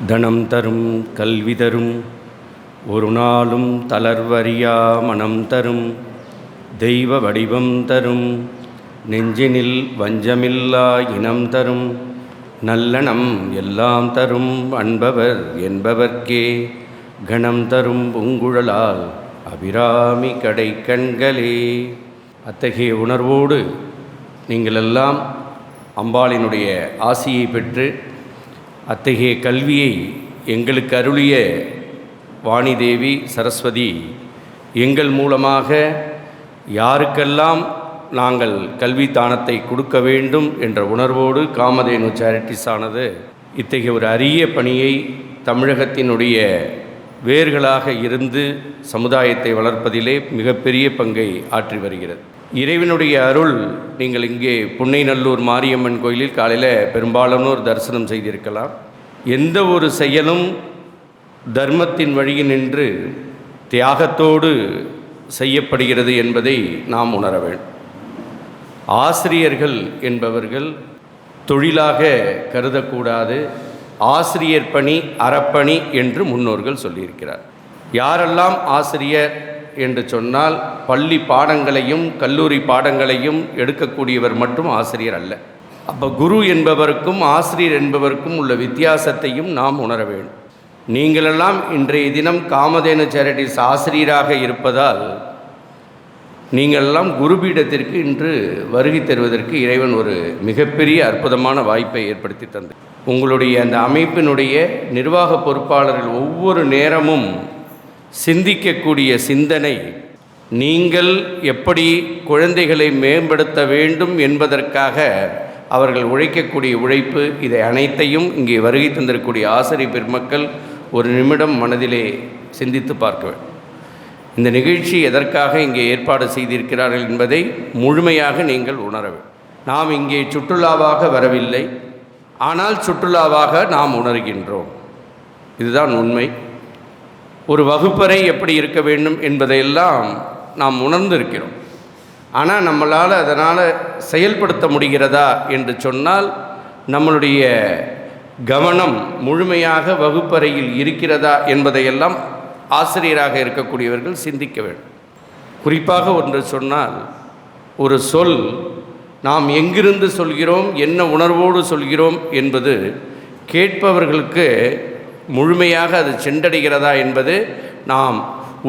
தனம் தரும் கல்வி தரும் ஒரு நாளும் தளர்வறியா மனம் தரும் தெய்வ வடிவம் தரும் நெஞ்சினில் வஞ்சமில்லா இனம் தரும் நல்லனம் எல்லாம் தரும் அன்பவர் என்பவர்க்கே கணம் தரும் பூங்குழலால் அபிராமி கடை கண்களே. அத்தகைய உணர்வோடு நீங்களெல்லாம் அம்பாளினுடைய ஆசியை பெற்று அத்தகைய கல்வியை எங்களுக்கு அருளிய வாணிதேவி சரஸ்வதி எங்கள் மூலமாக யாருக்கெல்லாம் நாங்கள் கல்வி தானத்தை கொடுக்க வேண்டும் என்ற உணர்வோடு காமதேனு சேரிட்டிஸ் ஆனது இத்தகைய ஒரு அரிய பணியை தமிழகத்தினுடைய வேர்களாக இருந்து சமுதாயத்தை வளர்ப்பதிலே மிகப்பெரிய பங்கை ஆற்றி வருகிறது. இறைவனுடைய அருள், நீங்கள் இங்கே புன்னைநல்லூர் மாரியம்மன் கோயிலில் காலையில் பெரும்பாலானோர் தரிசனம் செய்திருக்கலாம். எந்த ஒரு செயலும் தர்மத்தின் வழியில் நின்று தியாகத்தோடு செய்யப்படுகிறது என்பதை நாம் உணர வேண்டும். ஆசிரியர்கள் என்பவர்கள் தொழிலாக கருதக்கூடாது. ஆசிரியர் பணி அறப்பணி என்று முன்னோர்கள் சொல்லியிருக்கிறார். யாரெல்லாம் ஆசிரியர் என்று சொன்னால் பள்ளி பாடங்களையும் கல்லூரி பாடங்களையும் எடுக்கக்கூடியவர் மட்டும் ஆசிரியர் அல்ல. அப்போ குரு என்பவருக்கும் ஆசிரியர் என்பவருக்கும் உள்ள வித்தியாசத்தையும் நாம் உணர வேண்டும். நீங்களெல்லாம் இன்றைய தினம் காமதேனு சேரிட்டிஸ் ஆசிரியராக இருப்பதால் நீங்களெல்லாம் குருபீடத்திற்கு இன்று வருகை தருவதற்கு இறைவன் ஒரு மிகப்பெரிய அற்புதமான வாய்ப்பை ஏற்படுத்தி தந்தார். உங்களுடைய அந்த அமைப்பினுடைய நிர்வாக பொறுப்பாளர்கள் ஒவ்வொரு நேரமும் சிந்திக்கக்கூடிய சிந்தனை, நீங்கள் எப்படி குழந்தைகளை மேம்படுத்த வேண்டும் என்பதற்காக அவர்கள் உழைக்கக்கூடிய உழைப்பு, இதை அனைத்தையும் இங்கே வருகை தந்திருக்கக்கூடிய ஆசிரியர் பெருமக்கள் ஒரு நிமிடம் மனதிலே சிந்தித்து பார்க்க வேண்டும். இந்த நிகழ்ச்சி எதற்காக இங்கே ஏற்பாடு செய்திருக்கிறார்கள் என்பதை முழுமையாக நீங்கள் உணர வேண்டும். நாம் இங்கே சுற்றுலாவாக வரவில்லை, ஆனால் சுற்றுலாவாக நாம் உணர்கின்றோம். இதுதான் உண்மை. ஒரு வகுப்பறை எப்படி இருக்க வேண்டும் என்பதையெல்லாம் நாம் உணர்ந்திருக்கிறோம். ஆனால் நம்மளால் அதனால் செயல்படுத்த முடிகிறதா என்று சொன்னால் நம்மளுடைய கவனம் முழுமையாக வகுப்பறையில் இருக்கிறதா என்பதையெல்லாம் ஆசிரியராக இருக்கக்கூடியவர்கள் சிந்திக்க வேண்டும். குறிப்பாக ஒன்று சொன்னால், ஒரு சொல் நாம் எங்கிருந்து சொல்கிறோம், என்ன உணர்வோடு சொல்கிறோம் என்பது கேட்பவர்களுக்கு முழுமையாக அது சென்றடைகிறதா என்பது நாம்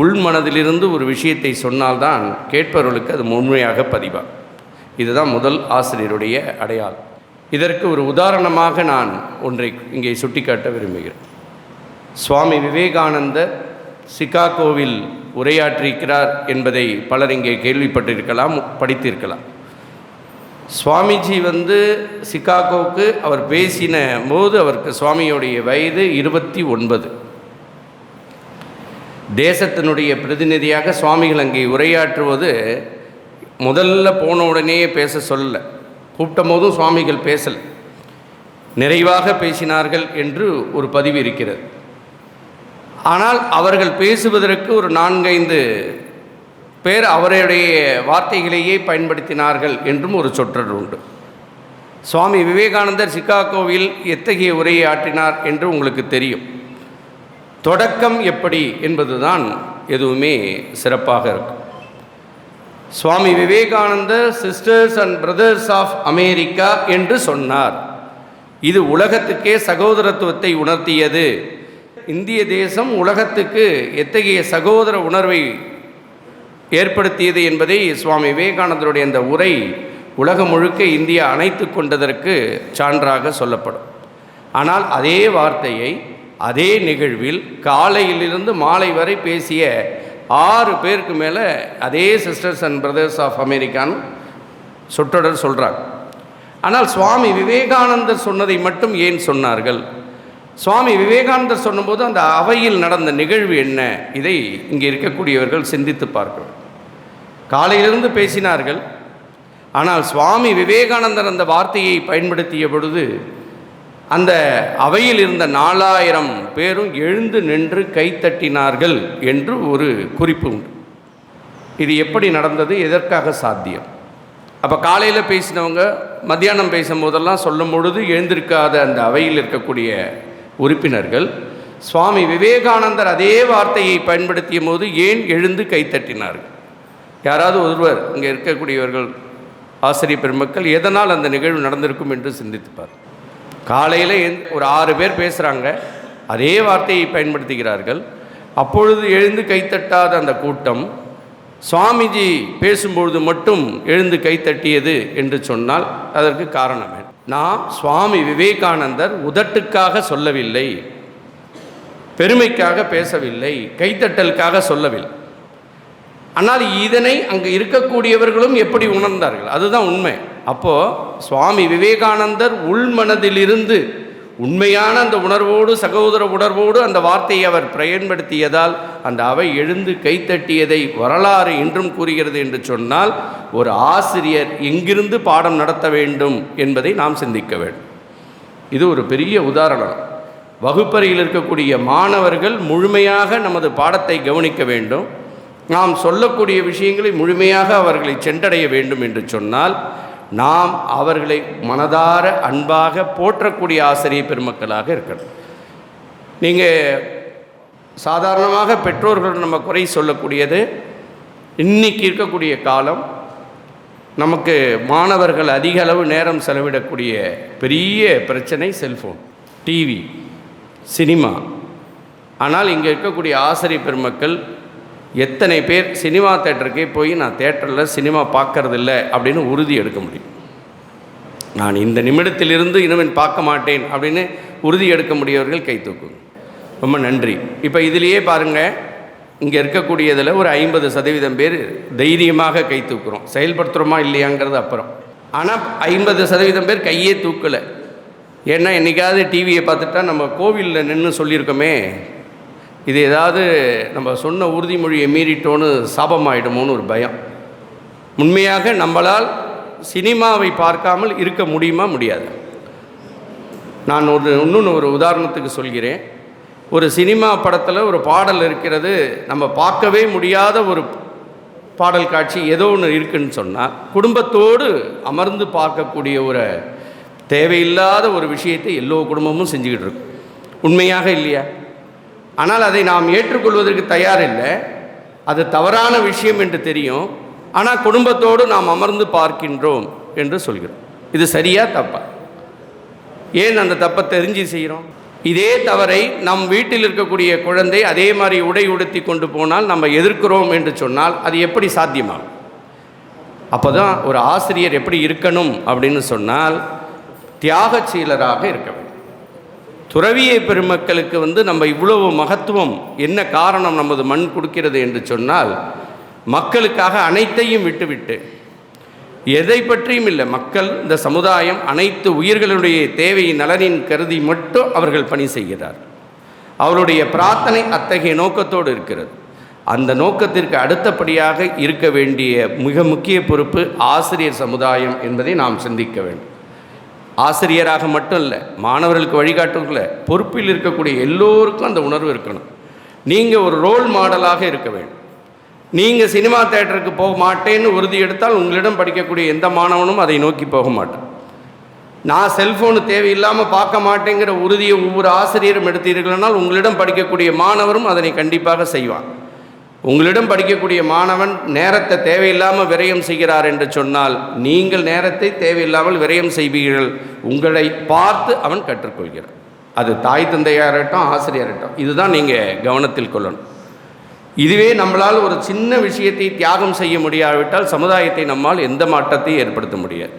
உள்மனதிலிருந்து ஒரு விஷயத்தை சொன்னால்தான் கேட்பவர்களுக்கு அது முழுமையாக பதிவாகும். இதுதான் முதல் ஆசிரியருடைய அடையாளம். இதற்கு ஒரு உதாரணமாக நான் ஒன்றை இங்கே சுட்டிக்காட்ட விரும்புகிறேன். சுவாமி விவேகானந்தர் சிகாகோவில் உரையாற்றியிருக்கிறார் என்பதை பலர் இங்கே கேள்விப்பட்டிருக்கலாம், படித்திருக்கலாம். சுவாமிஜி சிகாகோவுக்கு அவர் பேசின போது அவருக்கு சுவாமியுடைய வயது 29. தேசத்தினுடைய பிரதிநிதியாக சுவாமிகள் அங்கே உரையாற்றுவது முதல்ல போன உடனே பேச சொல்லலை. கூப்பிட்ட போதும் சுவாமிகள் பேசலை, நிறைவாக பேசினார்கள் என்று ஒரு பதிவு இருக்கிறது. ஆனால் அவர்கள் பேசுவதற்கு ஒரு 4-5 பேர் அவருடைய வார்த்தைகளையே பயன்படுத்தினார்கள் என்றும் ஒரு சொற்றொடர் உண்டு. சுவாமி விவேகானந்தர் சிகாகோவில் எத்தகைய உரையை ஆற்றினார் என்று உங்களுக்கு தெரியும். தொடக்கம் எப்படி என்பதுதான் எதுவுமே சிறப்பாக இருக்கும். Swami Vivekanandar sisters and brothers of America என்று சொன்னார். இது உலகத்துக்கே சகோதரத்துவத்தை உணர்த்தியது. இந்திய தேசம் உலகத்துக்கு எத்தகைய சகோதர உணர்வை ஏற்படுத்தியது என்பதை சுவாமி விவேகானந்தருடைய அந்த உரை உலகம் முழுக்க இந்தியா அணைத்து கொண்டதற்கு சான்றாக சொல்லப்படும். ஆனால் அதே வார்த்தையை அதே நிகழ்வில் காலையிலிருந்து மாலை வரை பேசிய 6 பேருக்கு மேலே அதே சிஸ்டர்ஸ் அண்ட் பிரதர்ஸ் ஆஃப் அமெரிக்கான்னு சொற்றொடர் சொல்கிறாங்க. ஆனால் சுவாமி விவேகானந்தர் சொன்னதை மட்டும் ஏன் சொன்னார்கள்? சுவாமி விவேகானந்தர் சொன்னபோது அந்த அவையில் நடந்த நிகழ்வு என்ன? இதை இங்கே இருக்கக்கூடியவர்கள் சிந்தித்து பார்க்கிறோம். காலையிலிருந்து பேசினார்கள், ஆனால் சுவாமி விவேகானந்தர் அந்த வார்த்தையை பயன்படுத்திய பொழுது அந்த அவையில் இருந்த 4000 பேரும் எழுந்து நின்று கைத்தட்டினார்கள் என்று ஒரு குறிப்பு உண்டு. இது எப்படி நடந்தது? எதற்காக சாத்தியம்? அப்போ காலையில் பேசினவங்க மத்தியானம் பேசும்போதெல்லாம் சொல்லும் பொழுது எழுந்திருக்காத அந்த அவையில் இருக்கக்கூடிய உறுப்பினர்கள் சுவாமி விவேகானந்தர் அதே வார்த்தையை பயன்படுத்திய போது ஏன் எழுந்து கைத்தட்டினார்கள்? யாராவது ஒருவர் இங்கே இருக்கக்கூடியவர்கள் ஆசிரியர் பெருமக்கள் எதனால் அந்த நிகழ்வு நடந்திருக்கும் என்று சிந்தித்துப்பார். காலையில் ஒரு 6 பேர் பேசுகிறாங்க, அதே வார்த்தையை பயன்படுத்துகிறார்கள். அப்பொழுது எழுந்து கைத்தட்டாத அந்த கூட்டம் சுவாமிஜி பேசும்பொழுது மட்டும் எழுந்து கைத்தட்டியது என்று சொன்னால் அதற்கு காரணம் என்ன? நான் சுவாமி விவேகானந்தர் உதட்டுக்காக சொல்லவில்லை, பெருமைக்காக பேசவில்லை, கைத்தட்டலுக்காக சொல்லவில்லை. ஆனால் இதனை அங்கே இருக்கக்கூடியவர்களும் எப்படி உணர்ந்தார்கள்? அதுதான் உண்மை. அப்போது சுவாமி விவேகானந்தர் உள்மனதிலிருந்து உண்மையான அந்த உணர்வோடு, சகோதர உணர்வோடு அந்த வார்த்தையை அவர் பயன்படுத்தியதால் அந்த அவை எழுந்து கைத்தட்டியதை வரலாறு இன்றும் கூறுகிறது என்று சொன்னால், ஒரு ஆசிரியர் எங்கிருந்து பாடம் நடத்த வேண்டும் என்பதை நாம் சிந்திக்க வேண்டும். இது ஒரு பெரிய உதாரணம். வகுப்பறையில் இருக்கக்கூடிய மாணவர்கள் முழுமையாக நமது பாடத்தை கவனிக்க வேண்டும். நாம் சொல்லக்கூடிய விஷயங்களை முழுமையாக அவர்களை சென்றடைய வேண்டும் என்று சொன்னால், நாம் அவர்களை மனதார அன்பாக போற்றக்கூடிய ஆசிரியர் பெருமக்களாக இருக்கணும். நீங்கள் சாதாரணமாக பெற்றோர்கள் நம்ம குறை சொல்லக்கூடியது, இன்றைக்கி இருக்கக்கூடிய காலம் நமக்கு மாணவர்கள் அதிக அளவு நேரம் செலவிடக்கூடிய பெரிய பிரச்சனை செல்ஃபோன், டிவி, சினிமா. ஆனால் இங்கே இருக்கக்கூடிய ஆசிரியர் பெருமக்கள் எத்தனை பேர் சினிமா தேட்டருக்கே போய் நான் தேட்டரில் சினிமா பார்க்கறதில்ல அப்படின்னு உறுதி எடுக்க முடியும்? நான் இந்த நிமிடத்திலிருந்து இனிமேல் பார்க்க மாட்டேன் அப்படின்னு உறுதி எடுக்க முடியவர்கள் கை தூக்குங்க. ரொம்ப நன்றி. இப்போ இதிலேயே பாருங்கள், இங்கே இருக்கக்கூடியதில் ஒரு 50% பேர் தைரியமாக கை தூக்குறோம். செயல்படுத்துகிறோமா இல்லையாங்கிறது அப்புறம். ஆனால் 50% பேர் கையே தூக்கலை. ஏன்னா என்றைக்காவது டிவியை பார்த்துட்டா நம்ம கோவிலில் நின்று சொல்லியிருக்கோமே, இது ஏதாவது நம்ம சொன்ன உறுதிமொழியை மீறிட்டோன்னு சாபமாயிடுமோன்னு ஒரு பயம். உண்மையாக நம்மளால் சினிமாவை பார்க்காமல் இருக்க முடியுமா? முடியாது. நான் இன்னொன்று ஒரு உதாரணத்துக்கு சொல்கிறேன். ஒரு சினிமா படத்தில் ஒரு பாடல் இருக்கிறது, நம்ம பார்க்கவே முடியாத ஒரு பாடல் காட்சி ஏதோ ஒன்று இருக்குன்னு சொன்னால் குடும்பத்தோடு அமர்ந்து பார்க்கக்கூடிய ஒரு தேவையில்லாத ஒரு விஷயத்தை எல்லோ குடும்பமும் செஞ்சுக்கிட்டு இருக்கு. உண்மையாக இல்லையா? ஆனால் அதை நாம் ஏற்றுக்கொள்வதற்கு தயாரில்லை. அது தவறான விஷயம் என்று தெரியும். ஆனால் குடும்பத்தோடு நாம் அமர்ந்து பார்க்கின்றோம் என்று சொல்கிறோம். இது சரியா தப்பா? ஏன் அந்த தப்பை தெரிஞ்சு செய்கிறோம்? இதே தவறை நம் வீட்டில் இருக்கக்கூடிய குழந்தை அதே மாதிரி உடை உடுத்தி கொண்டு போனால் நம்ம எதிர்க்கிறோம் என்று சொன்னால் அது எப்படி சாத்தியமாகும்? அப்போ தான் ஒரு ஆசிரியர் எப்படி இருக்கணும் அப்படின்னு சொன்னால், தியாகசீலராக இருக்க வேண்டும். துறவிய பெருமக்களுக்கு நம்ம இவ்வளவு மகத்துவம் என்ன காரணம் நமது மண் கொடுக்கிறது என்று சொன்னால், மக்களுக்காக அனைத்தையும் விட்டுவிட்டு எதை பற்றியும் இல்லை, மக்கள் இந்த சமுதாயம் அனைத்து உயிர்களுடைய தேவை நலனின் கருதி மட்டும் அவர்கள் பணி செய்கிறார். அவருடைய பிரார்த்தனை அத்தகைய நோக்கத்தோடு இருக்கிறது. அந்த நோக்கத்திற்கு அடுத்தபடியாக இருக்க வேண்டிய மிக முக்கிய பொறுப்பு ஆசிரியர் சமுதாயம் என்பதை நாம் சிந்திக்க வேண்டும். ஆசிரியராக மட்டும் இல்லை, மாணவர்களுக்கு வழிகாட்டுங்கள பொறுப்பில் இருக்கக்கூடிய எல்லோருக்கும் அந்த உணர்வு இருக்கணும். நீங்கள் ஒரு ரோல் மாடலாக இருக்க வேண்டும். நீங்கள் சினிமா தேட்டருக்கு போக மாட்டேன்னு உறுதி எடுத்தால் உங்களிடம் படிக்கக்கூடிய எந்த மாணவனும் அதை நோக்கி போக மாட்டான். நான் செல்ஃபோனு தேவையில்லாமல் பார்க்க மாட்டேங்கிற உறுதியை ஒவ்வொரு ஆசிரியரும் எடுத்தீர்களானால் உங்களிடம் படிக்கக்கூடிய மாணவரும் அதனை கண்டிப்பாக செய்வான். உங்களிடம் படிக்கக்கூடிய மாணவன் நேரத்தை தேவையில்லாமல் விரயம் செய்கிறார் என்று சொன்னால் நீங்கள் நேரத்தை தேவையில்லாமல் விரயம் செய்வீர்கள். உங்களை பார்த்து அவன் கற்றுக்கொள்கிறான். அது தாய் தந்தையாரட்டும் ஆசிரியர்கிட்டும். இதுதான் நீங்கள் கவனத்தில் கொள்ளணும். இதுவே நம்மளால் ஒரு சின்ன விஷயத்தை தியாகம் செய்ய முடியாவிட்டால் சமுதாயத்தை நம்மால் எந்த மாற்றத்தையும் ஏற்படுத்த முடியாது.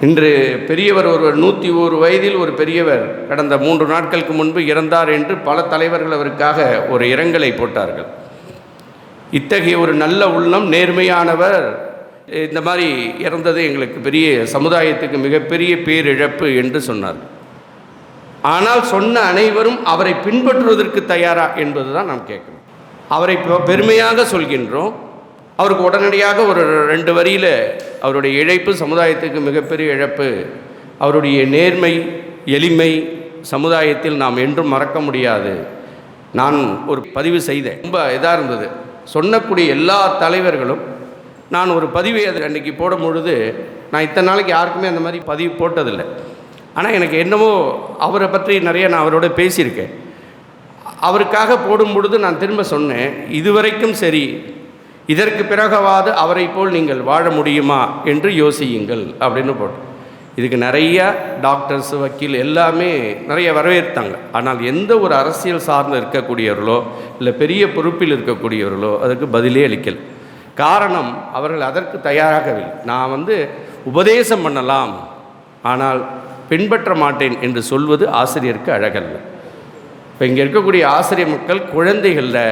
இன்று பெரியவர் ஒருவர் 101 வயதில் ஒரு பெரியவர் கடந்த 3 நாட்களுக்கு முன்பு இறந்தார் என்று பல தலைவர்கள் அவருக்காக ஒரு இரங்கலை போட்டார்கள். இத்தகைய ஒரு நல்ல உள்ளம், நேர்மையானவர் இந்த மாதிரி இறந்தது எங்களுக்கு பெரிய சமுதாயத்துக்கு மிகப்பெரிய பேரிழப்பு என்று சொன்னார். ஆனால் சொன்ன அனைவரும் அவரை பின்பற்றுவதற்கு தயாரா என்பது தான் நாம் கேட்கணும். அவரை பெருமையாக சொல்கின்றோம். அவருக்கு உடனடியாக ஒரு 2 வரியில் அவருடைய இழப்பு சமுதாயத்துக்கு மிகப்பெரிய இழப்பு. அவருடைய நேர்மை, எளிமை சமுதாயத்தில் நாம் என்றும் மறக்க முடியாது. நான் ஒரு பதிவு செய்தேன், ரொம்ப இதாக இருந்தது. சொன்னக்கூடிய எல்லா தலைவர்களும் நான் ஒரு பதிவை அது அன்றைக்கி போடும் பொழுது, நான் இத்தனை நாளைக்கு யாருக்குமே அந்த மாதிரி பதிவு போட்டதில்லை. ஆனால் எனக்கு என்னவோ அவரை பற்றி நிறைய நான் அவரோட பேசியிருக்கேன். அவருக்காக போடும் பொழுது நான் திரும்ப சொன்னேன், இதுவரைக்கும் சரி, இதற்கு பிறகாவது அவரை போல் நீங்கள் வாழ முடியுமா என்று யோசியுங்கள் அப்படின்னு போட்டோம். இதுக்கு நிறையா டாக்டர்ஸ், வக்கீல் எல்லாமே நிறைய வரவேற்றாங்க. ஆனால் எந்த ஒரு அரசியல் சார்ந்து இருக்கக்கூடியவர்களோ இல்லை பெரிய பொறுப்பில் இருக்கக்கூடியவர்களோ அதுக்கு பதிலே அளிக்கல். காரணம், அவர்கள் அதற்கு தயாராகவில்லை. நான் உபதேசம் பண்ணலாம், ஆனால் பின்பற்ற மாட்டேன் என்று சொல்வது ஆசிரியருக்கு அழகல்ல. இப்போ இங்கே இருக்கக்கூடிய ஆசிரியர் மக்கள் குழந்தைகளில்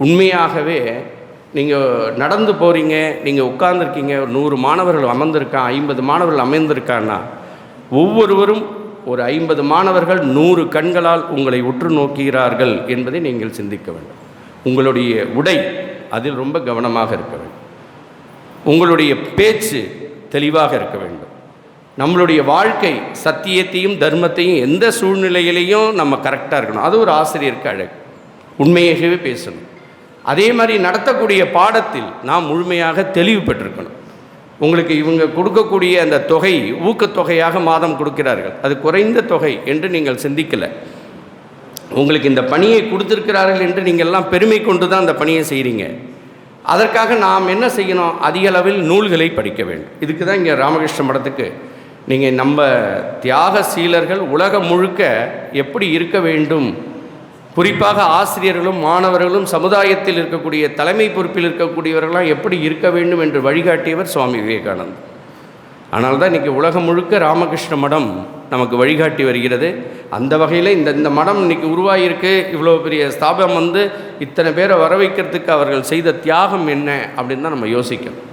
உண்மையாகவே நீங்கள் நடந்து போகிறீங்க, நீங்கள் உட்கார்ந்துருக்கீங்க, 100 மாணவர்கள் அமர்ந்திருக்கான், 50 மாணவர்கள் அமர்ந்திருக்கான்னா ஒவ்வொருவரும் ஒரு 50 மாணவர்கள் 100 கண்களால் உங்களை உற்று நோக்குகிறார்கள் என்பதை நீங்கள் சிந்திக்க வேண்டும். உங்களுடைய உடை அதில் ரொம்ப கவனமாக இருக்க வேண்டும். உங்களுடைய பேச்சு தெளிவாக இருக்க வேண்டும். நம்மளுடைய வாழ்க்கை சத்தியத்தையும் தர்மத்தையும் எந்த சூழ்நிலையிலையும் நம்ம கரெக்டாக இருக்கணும். அது ஒரு ஆசிரியருக்கு அழகு. உண்மையாகவே பேசணும். அதே மாதிரி நடத்தக்கூடிய பாடத்தில் நாம் முழுமையாக தெளிவு பெற்றிருக்கணும். உங்களுக்கு இவங்க கொடுக்கக்கூடிய அந்த தொகை ஊக்கத்தொகையாக மாதம் கொடுக்கிறார்கள், அது குறைந்த தொகை என்று நீங்கள் சிந்திக்கலை. உங்களுக்கு இந்த பணியை கொடுத்துருக்கிறார்கள் என்று நீங்கள்லாம் பெருமை கொண்டு தான் அந்த பணியை செய்கிறீங்க. அதற்காக நாம் என்ன செய்யணும்? அதிக அளவில் நூல்களை படிக்க வேண்டும். இதுக்கு தான் இங்கே ராமகிருஷ்ண மடத்துக்கு நீங்கள் நம்ம தியாகசீலர்கள் உலகம் முழுக்க எப்படி இருக்க வேண்டும், குறிப்பாக ஆசிரியர்களும் மாணவர்களும் சமுதாயத்தில் இருக்கக்கூடிய தலைமை பொறுப்பில் இருக்கக்கூடியவர்களாம் எப்படி இருக்க வேண்டும் என்று வழிகாட்டியவர் சுவாமி விவேகானந்தர். ஆனால் தான் இன்றைக்கி உலகம் முழுக்க ராமகிருஷ்ண மடம் நமக்கு வழிகாட்டி வருகிறது. அந்த வகையில் இந்த மடம் இன்றைக்கி உருவாகியிருக்கு. இவ்வளோ பெரிய ஸ்தாபனம் இத்தனை பேரை வர வைக்கிறதுக்கு அவர்கள் செய்த தியாகம் என்ன அப்படின்னு தான் நம்ம யோசிக்கணும்.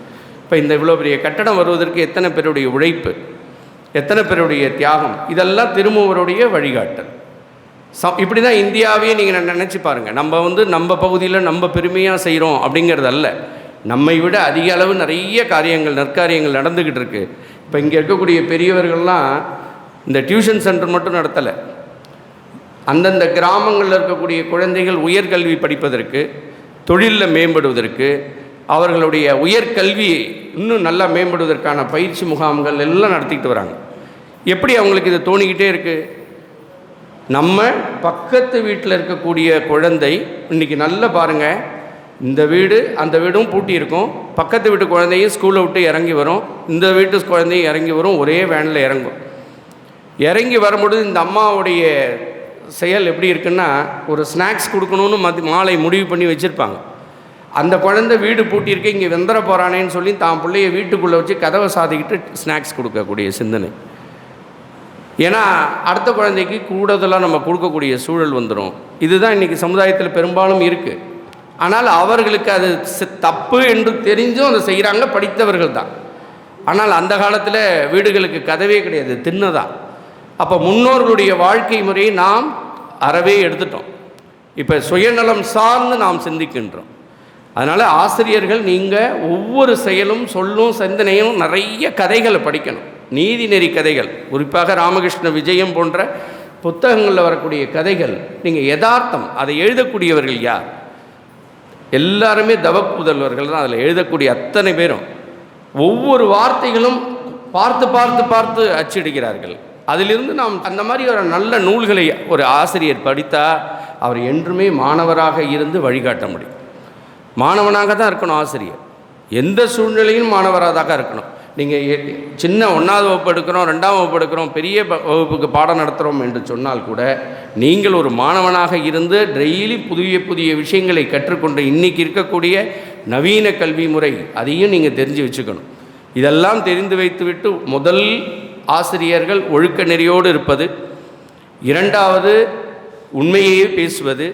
இப்போ இந்த இவ்வளோ பெரிய கட்டடம் வருவதற்கு எத்தனை பேருடைய உழைப்பு, எத்தனை பேருடைய தியாகம், இதெல்லாம் திருமூவருடைய வழிகாட்டல். இப்படி தான் இந்தியாவே நீங்கள் நினச்சி பாருங்கள். நம்ம பகுதியில் நம்ம பெருமையாக செய்கிறோம் அப்படிங்கிறது அல்ல, நம்மை விட அதிக அளவு நிறைய காரியங்கள் நற்காரியங்கள் நடந்துக்கிட்டு இருக்குது. இப்போ இங்கே இருக்கக்கூடிய பெரியவர்கள்லாம் இந்த டியூஷன் சென்டர் மட்டும் நடத்தலை. அந்தந்த கிராமங்களில் இருக்கக்கூடிய குழந்தைகள் உயர்கல்வி படிப்பதற்கு, தொழிலில் மேம்படுவதற்கு, அவர்களுடைய உயர்கல்வியை இன்னும் நல்லா மேம்படுவதற்கான பயிற்சி முகாம்கள் எல்லாம் நடத்திக்கிட்டு வராங்க. எப்படி அவங்களுக்கு இது தோணிக்கிட்டே இருக்குது? நம்ம பக்கத்து வீட்டில் இருக்கக்கூடிய குழந்தை இன்றைக்கி நல்லா பாருங்கள், இந்த வீடு அந்த வீடும் பூட்டி இருக்கும், பக்கத்து வீட்டு குழந்தையும் ஸ்கூலை விட்டு இறங்கி வரும், இந்த வீட்டு குழந்தையும் இறங்கி வரும், ஒரே வேனில் இறங்கும். இறங்கி வரும்பொழுது இந்த அம்மாவுடைய செயல் எப்படி இருக்குன்னா, ஒரு ஸ்நாக்ஸ் கொடுக்கணும்னு மாலை முடிவு பண்ணி வச்சுருப்பாங்க. அந்த குழந்தை வீடு பூட்டியிருக்கு, இங்கே வெந்தர போகிறானேன்னு சொல்லி தான் பிள்ளைய வீட்டுக்குள்ளே வச்சு கதவை சாதிக்கிட்டு ஸ்நாக்ஸ் கொடுக்கக்கூடிய சிந்தனை. ஏன்னா அடுத்த குழந்தைக்கு கூடுதலாக நம்ம கொடுக்கக்கூடிய சூழல் வந்துடும். இதுதான் இன்றைக்கி சமுதாயத்தில் பெரும்பாலும் இருக்குது. ஆனால் அவர்களுக்கு அது தப்பு என்று தெரிஞ்சும் அதை செய்கிறாங்க, படித்தவர்கள் தான். ஆனால் அந்த காலத்தில் வீடுகளுக்கு கதவே கிடையாது, தின்னதான். அப்போ முன்னோர்களுடைய வாழ்க்கை முறையை நாம் அறவே எடுத்துட்டோம். இப்போ சுயநலம் சார்ந்து நாம் சிந்திக்கின்றோம். அதனால் ஆசிரியர்கள் நீங்கள் ஒவ்வொரு செயலும் சொல்லும் சிந்தனையும் நிறைய கதைகளை படிக்கணும். நீதிநெறி கதைகள், குறிப்பாக ராமகிருஷ்ண விஜயம் போன்ற புத்தகங்களில் வரக்கூடிய கதைகள், நீங்கள் யதார்த்தம் அதை எழுதக்கூடியவர்கள் யார்? எல்லாருமே தவப்புதல்வர்கள் தான். அதில் எழுதக்கூடிய அத்தனை பேரும் ஒவ்வொரு வார்த்தைகளும் பார்த்து பார்த்து பார்த்து அச்சிடுகிறார்கள். அதிலிருந்து நாம் அந்த மாதிரி ஒரு நல்ல நூல்களை ஒரு ஆசிரியர் படித்தால் அவர் என்றுமே மாணவராக இருந்து வழிகாட்ட முடியும். மாணவனாக தான் இருக்கணும் ஆசிரியர், எந்த சூழ்நிலையும் மாணவராக தான் இருக்கணும். நீங்கள் சின்ன 1ஆவது வகுப்பு எடுக்கிறோம், 2ஆம் வகுப்பு எடுக்கிறோம், பெரிய வகுப்புக்கு பாடம் நடத்துகிறோம் என்று சொன்னால் கூட நீங்கள் ஒரு மாணவனாக இருந்து டெய்லி புதிய புதிய விஷயங்களை கற்றுக்கொண்டு இன்றைக்கி இருக்கக்கூடிய நவீன கல்வி முறை அதையும் நீங்கள் தெரிஞ்சு வச்சுக்கணும். இதெல்லாம் தெரிந்து வைத்துவிட்டு முதல் ஆசிரியர்கள் ஒழுக்க நெறியோடு இருப்பது, 2வது உண்மையே பேசுவது,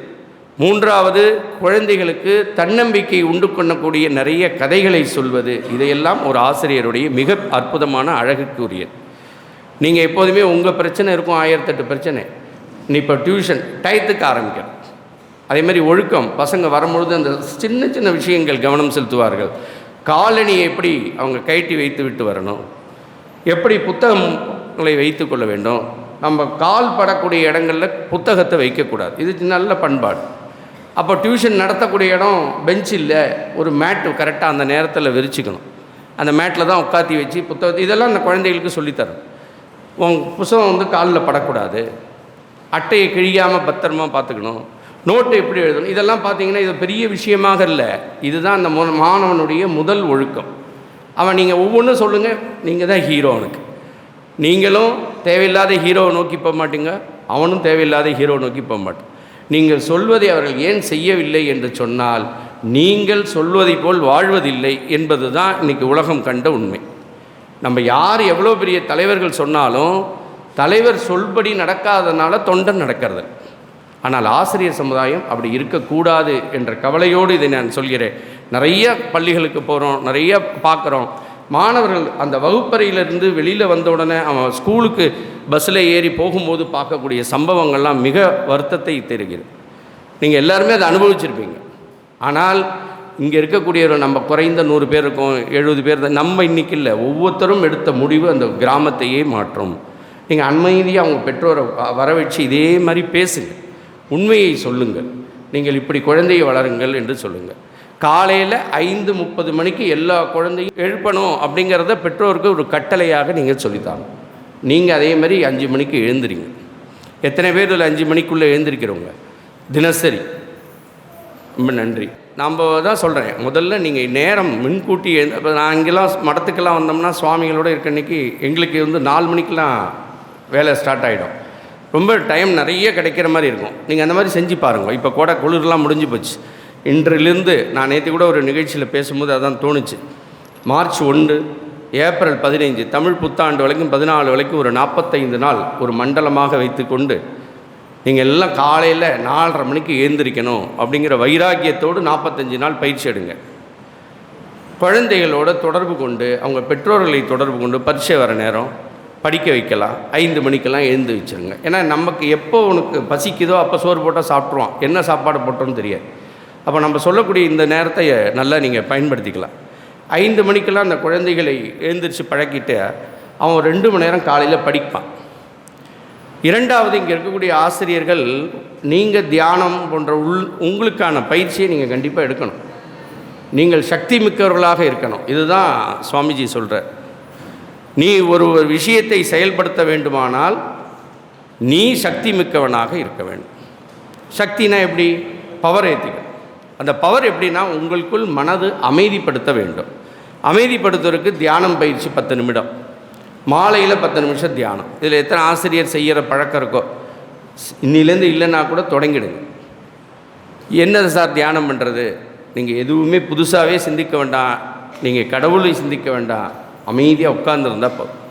3வது குழந்தைகளுக்கு தன்னம்பிக்கை உண்டு பண்ணக்கூடிய நிறைய கதைகளை சொல்வது. இதையெல்லாம் ஒரு ஆசிரியருடைய மிக அற்புதமான அழகுக்குரியது. நீங்கள் எப்போதுமே உங்கள் பிரச்சனை இருக்கும், 1008 பிரச்சனை. இப்போ டியூஷன் டயத்துக்கு ஆரம்பிக்கணும். அதே மாதிரி ஒழுக்கம், பசங்க வரும்பொழுது அந்த சின்ன சின்ன விஷயங்கள் கவனம் செலுத்துவார்கள். காலணியை எப்படி அவங்க கழட்டி வைத்து விட்டு வரணும், எப்படி புத்தகங்களை வைத்து கொள்ள வேண்டும், நம்ம கால் படக்கூடிய இடங்களில் புத்தகத்தை வைக்கக்கூடாது, இது நல்ல பண்பாடு. அப்போ டியூஷன் நடத்தக்கூடிய இடம் பெஞ்ச் இல்லை, ஒரு மேட்டு கரெக்டாக அந்த நேரத்தில் விரிச்சிக்கணும். அந்த மேட்டில் தான் உட்காத்தி வச்சு புத்தகத்தை இதெல்லாம் அந்த குழந்தைகளுக்கு சொல்லித்தரணும். உன் புத்தகம் வந்து காலில் படக்கூடாது, அட்டையை கிழியாமல் பத்திரமா பார்த்துக்கணும், நோட்டு எப்படி எழுதணும், இதெல்லாம் பார்த்தீங்கன்னா இது பெரிய விஷயமாக இல்லை. இதுதான் அந்த மாணவனுடைய முதல் ஒழுக்கம். அவன் நீங்கள் ஒவ்வொன்றும் சொல்லுங்கள், நீங்கள் தான் ஹீரோ. அவனுக்கு நீங்களும் தேவையில்லாத ஹீரோவை நோக்கி போக மாட்டீங்க, அவனும் தேவையில்லாத ஹீரோவை நோக்கி போக மாட்டான். நீங்கள் சொல்வதை அவர்கள் ஏன் செய்யவில்லை என்று சொன்னால், நீங்கள் சொல்வதை போல் வாழ்வதில்லை என்பது தான் இன்றைக்கி உலகம் கண்ட உண்மை. நம்ம யார் எவ்வளோ பெரிய தலைவர்கள் சொன்னாலும் தலைவர் சொல்படி நடக்காதனால தொண்டன் நடக்கிறது. ஆனால் ஆசிரியர் சமுதாயம் அப்படி இருக்கக்கூடாது என்ற கவலையோடு இதை நான் சொல்கிறேன். நிறைய பள்ளிகளுக்கு போகிறோம், நிறைய பார்க்குறோம். மாணவர்கள் அந்த வகுப்பறையிலிருந்து வெளியில் வந்த உடனே அவன் ஸ்கூலுக்கு பஸ்ஸில் ஏறி போகும்போது பார்க்கக்கூடிய சம்பவங்கள்லாம் மிக வருத்தத்தை தருகிறது. நீங்கள் எல்லாருமே அதை அனுபவிச்சிருப்பீங்க. ஆனால் இங்கே இருக்கக்கூடியவர் நம்ம குறைந்த 100 பேர் இருக்கோம், 70 பேர் தான். நம்ம இன்றைக்கி இல்லை, ஒவ்வொருத்தரும் எடுத்த முடிவு அந்த கிராமத்தையே மாற்றும். நீங்கள் அமைதியாக அவங்க பெற்றோரை வர வச்சு இதே மாதிரி பேசுங்க, உண்மையை சொல்லுங்கள், நீங்கள் இப்படி குழந்தையை வளருங்கள் என்று சொல்லுங்கள். காலையில் 5:30 மணிக்கு எல்லா குழந்தையும் எழுப்பணும் அப்படிங்கிறத பெற்றோருக்கு ஒரு கட்டளையாக நீங்கள் சொல்லித்தாங்க. நீங்கள் அதே மாதிரி 5 மணிக்கு எழுந்திரிங்க. எத்தனை பேர் இதில் 5 மணிக்குள்ளே எழுந்திருக்கிறவங்க தினசரி? ரொம்ப நன்றி. நாம் தான் சொல்கிறேன், முதல்ல நீங்கள் நேரம் முன்கூட்டி இப்போ நான் இங்கெல்லாம் மடத்துக்கெல்லாம் வந்தோம்னா சுவாமிகளோடு இருக்க அன்றைக்கி எங்களுக்கு வந்து 4 மணிக்கெலாம் வேலை ஸ்டார்ட் ஆகிடும். ரொம்ப டைம் நிறைய கிடைக்கிற மாதிரி இருக்கும். நீங்கள் அந்த மாதிரி செஞ்சு பாருங்கள். இப்போ கூட குளிர்லாம் முடிஞ்சு போச்சு. இன்றிலிருந்து நான் நேற்று கூட ஒரு நிகழ்ச்சியில் பேசும்போது அதான் தோணுச்சு. மார்ச் 1, ஏப்ரல் 15 தமிழ் புத்தாண்டு வரைக்கும் 14 வரைக்கும் ஒரு 45 நாள் ஒரு மண்டலமாக வைத்து கொண்டு நீங்கள் எல்லாம் காலையில் 4:30 மணிக்கு எழுந்திரிக்கணும் அப்படிங்கிற வைராக்கியத்தோடு 45 நாள் பயிற்சி எடுங்க. குழந்தைகளோட தொடர்பு கொண்டு அவங்க பெற்றோர்களை தொடர்பு கொண்டு பரீட்சை வர நேரம் படிக்க வைக்கலாம். 5 மணிக்கெல்லாம் எழுந்து வச்சுருங்க. ஏன்னா நமக்கு எப்போ உனக்கு பசிக்குதோ அப்போ சோறு போட்டால் சாப்பிட்ருவான், என்ன சாப்பாடு போட்டோன்னு தெரியாது. அப்போ நம்ம சொல்லக்கூடிய இந்த நேரத்தை நல்லா நீங்கள் பயன்படுத்திக்கலாம். 5 மணிக்கெல்லாம் அந்த குழந்தைகளை எழுந்திரிச்சு பழக்கிட்டு அவன் 2 மணி நேரம் காலையில் படிப்பான். இரண்டாவது, இங்கே இருக்கக்கூடிய ஆசிரியர்கள் நீங்கள் தியானம் போன்ற உங்களுக்கான பயிற்சியை நீங்கள் கண்டிப்பாக எடுக்கணும். நீங்கள் சக்தி மிக்கவர்களாக இருக்கணும். இதுதான் சுவாமிஜி சொல்கிறார். நீ ஒரு விஷயத்தை செயல்படுத்த வேண்டுமானால் நீ சக்தி மிக்கவனாக இருக்க வேண்டும். சக்தினா எப்படி? பவர் ஏற்றிக்க. அந்த பவர் எப்படின்னா உங்களுக்குள் மனது அமைதிப்படுத்த வேண்டும். அமைதிப்படுத்துவதற்கு தியானம் பயிற்சி 10 நிமிடம், மாலையில் 10 நிமிஷம் தியானம். இதில் எத்தனை ஆசிரியர் செய்கிற பழக்கம் இருக்கோ இன்னிலேருந்து இல்லைன்னா கூட தொடங்கிடுங்க. என்னது சார் தியானம் பண்ணுறது? நீங்கள் எதுவுமே புதுசாகவே சிந்திக்க வேண்டாம், நீங்கள் கடவுளை சிந்திக்க வேண்டாம், அமைதியாக உட்கார்ந்துருந்தால் போதும்.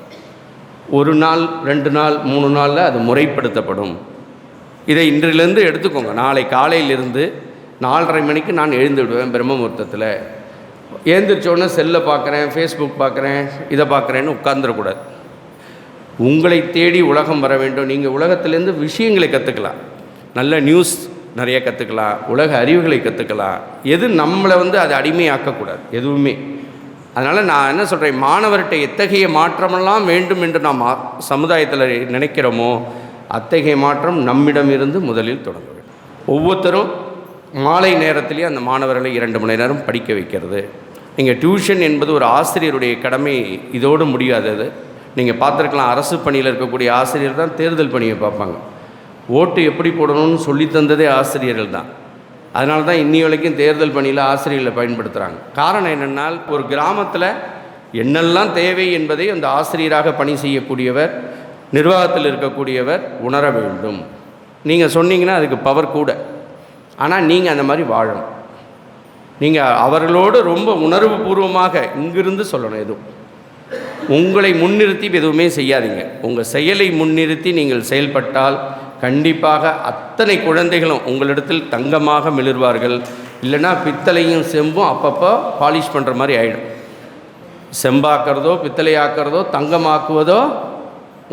1 நாள் 2 நாள் 3 நாளில் அது முறைப்படுத்தப்படும். இதை இன்றிலிருந்து எடுத்துக்கோங்க. நாளை காலையிலிருந்து 4:30 மணிக்கு நான் எழுந்து விடுவேன். பிரம்ம முகூர்த்தத்தில் எழுந்திரிச்சோடனே செல்லை பார்க்குறேன், ஃபேஸ்புக் பார்க்குறேன், இதை பார்க்குறேன்னு உட்கார்ந்துடக்கூடாது. உங்களை தேடி உலகம் வர வேண்டும். நீங்கள் உலகத்திலேருந்து விஷயங்களை கற்றுக்கலாம், நல்ல நியூஸ் நிறைய கற்றுக்கலாம், உலக அறிவுகளை கற்றுக்கலாம். எது நம்மளை அது அடிமையாக்கக்கூடாது எதுவுமே. அதனால் நான் என்ன சொல்கிறேன், மாணவர்கிட்ட எத்தகைய மாற்றமெல்லாம் வேண்டும் என்று நாம் சமுதாயத்தில் நினைக்கிறோமோ அத்தகைய மாற்றம் நம்மிடமிருந்து முதலில் தொடங்க வேண்டும். ஒவ்வொருத்தரும் மாலை நேரத்திலேயே அந்த மாணவர்களை 2 மணி நேரம் படிக்க வைக்கிறது. நீங்கள் டியூஷன் என்பது ஒரு ஆசிரியருடைய கடமை, இதோடு முடியாதது. நீங்கள் பார்த்துருக்கலாம், அரசு பணியில் இருக்கக்கூடிய ஆசிரியர் தான் தேர்தல் பணியை பார்ப்பாங்க. ஓட்டு எப்படி போடணும்னு சொல்லித்தந்ததே ஆசிரியர்கள் தான். அதனால தான் இன்னி வரைக்கும் தேர்தல் பணியில் ஆசிரியர்களை பயன்படுத்துகிறாங்க. காரணம் என்னென்னால், ஒரு கிராமத்தில் என்னெல்லாம் தேவை என்பதை அந்த ஆசிரியராக பணி செய்யக்கூடியவர், நிர்வாகத்தில் இருக்கக்கூடியவர் உணர வேண்டும். நீங்கள் சொன்னீங்கன்னா அதுக்கு பவர் கூட. ஆனால் நீங்கள் அந்த மாதிரி வாழணும். நீங்கள் அவர்களோடு ரொம்ப உணர்வு பூர்வமாக இங்கிருந்து சொல்லணும். எதுவும் உங்களை முன்னிறுத்தி எதுவுமே செய்யாதீங்க. உங்கள் செயலை முன்னிறுத்தி நீங்கள் செயல்பட்டால் கண்டிப்பாக அத்தனை குழந்தைகளும் உங்களிடத்தில் தங்கமாக மிளிர்வார்கள். இல்லைன்னா பித்தளையும் செம்பும் அப்பப்போ பாலிஷ் பண்ணுற மாதிரி ஆகிடும். செம்பாக்கிறதோ பித்தளையாக்கிறதோ தங்கமாக்குவதோ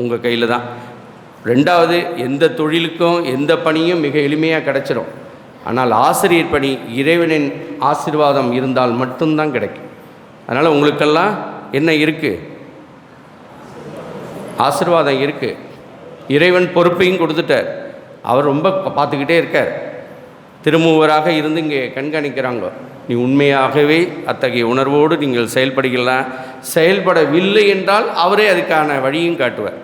உங்கள் கையில் தான். ரெண்டாவது, எந்த தொழிலுக்கும் எந்த பணியும் மிக எளிமையாக கிடச்சிடும். ஆனால் ஆசிரியர் பணி இறைவனின் ஆசீர்வாதம் இருந்தால் மட்டும்தான் கிடைக்கும். அதனால் உங்களுக்கெல்லாம் என்ன இருக்குது? ஆசீர்வாதம் இருக்குது. இறைவன் பொறுப்பையும் கொடுத்துட்டார். அவர் ரொம்ப பார்த்துக்கிட்டே இருக்கார். திருமூவராக இருந்து இங்கே கண்காணிக்கிறாங்க. நீ உண்மையாகவே அத்தகைய உணர்வோடு நீங்கள் செயல்படுகிறீங்களா? செயல்படவில்லை என்றால் அவரே அதுக்கான வழியும் காட்டுவார்.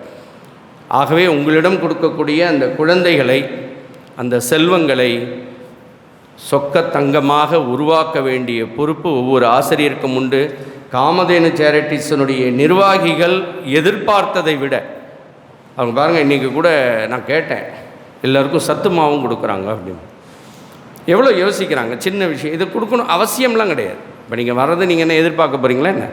ஆகவே உங்களிடம் கொடுக்கக்கூடிய அந்த குழந்தைகளை, அந்த செல்வங்களை சொக்க தங்கமாக உருவாக்க வேண்டிய பொறுப்பு ஒவ்வொரு ஆசிரியருக்கும் உண்டு. காமதேனு சேரிட்டிஸினுடைய நிர்வாகிகள் எதிர்பார்த்ததை விட, அவங்க பாருங்கள், இன்றைக்கி கூட நான் கேட்டேன், எல்லோருக்கும் சத்து மாவும் கொடுக்குறாங்க அப்படின்னு. எவ்வளோ யோசிக்கிறாங்க. சின்ன விஷயம், இது கொடுக்கணும் அவசியம்லாம் கிடையாது. இப்போ நீங்கள் வர்றது நீங்கள் என்ன எதிர்பார்க்க போகிறீங்களா என்ன?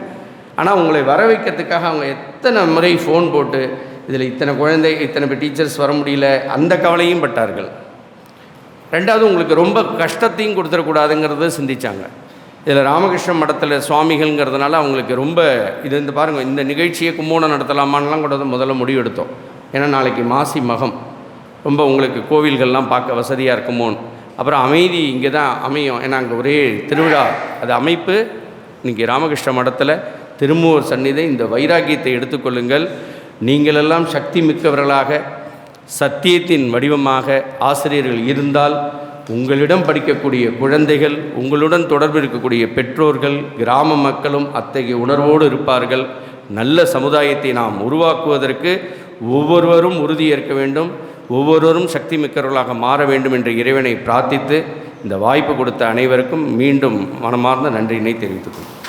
ஆனால் உங்களை வர வைக்கிறதுக்காக அவங்க எத்தனை முறை ஃபோன் போட்டு, இதில் இத்தனை குழந்தை, இத்தனை டீச்சர்ஸ் வர முடியல, அந்த கவலையும் பட்டார்கள். ரெண்டாவது, உங்களுக்கு ரொம்ப கஷ்டத்தையும் கொடுத்துடக்கூடாதுங்கிறத சிந்தித்தாங்க. இதில் ராமகிருஷ்ண மடத்தில் சுவாமிகள்ங்கிறதுனால அவங்களுக்கு ரொம்ப இது இந்த பாருங்கள், இந்த நிகழ்ச்சியை கும்போணம் நடத்தலாமான்லாம் கூட முதல்ல முடிவு எடுத்தோம். ஏன்னா நாளைக்கு மாசி மகம், ரொம்ப உங்களுக்கு கோவில்கள்லாம் பார்க்க வசதியாக இருக்குமோன்னு. அப்புறம் அமைதி இங்கே தான் அமையும், ஏன்னா அங்கே ஒரே திருவிழா. அது அமைப்பு இன்றைக்கி ராமகிருஷ்ண மடத்தில் திருமூவர் சந்நிதி. இந்த வைராக்கியத்தை எடுத்துக்கொள்ளுங்கள். நீங்களெல்லாம் சக்தி மிக்கவர்களாக, சத்தியத்தின் வடிவமாக ஆசிரியர்கள் இருந்தால், உங்களிடம் படிக்கக்கூடிய குழந்தைகள், உங்களுடன் தொடர்பு இருக்கக்கூடிய பெற்றோர்கள், கிராம மக்களும் அத்தகைய உணர்வோடு இருப்பார்கள். நல்ல சமுதாயத்தை நாம் உருவாக்குவதற்கு ஒவ்வொருவரும் உறுதியேற்க வேண்டும். ஒவ்வொருவரும் சக்தி மிக்கவர்களாக மாற வேண்டும் என்று இறைவனை பிரார்த்தித்து, இந்த வாய்ப்பு கொடுத்த அனைவருக்கும் மீண்டும் மனமார்ந்த நன்றியினை தெரிவித்துக் கொள்கிறேன்.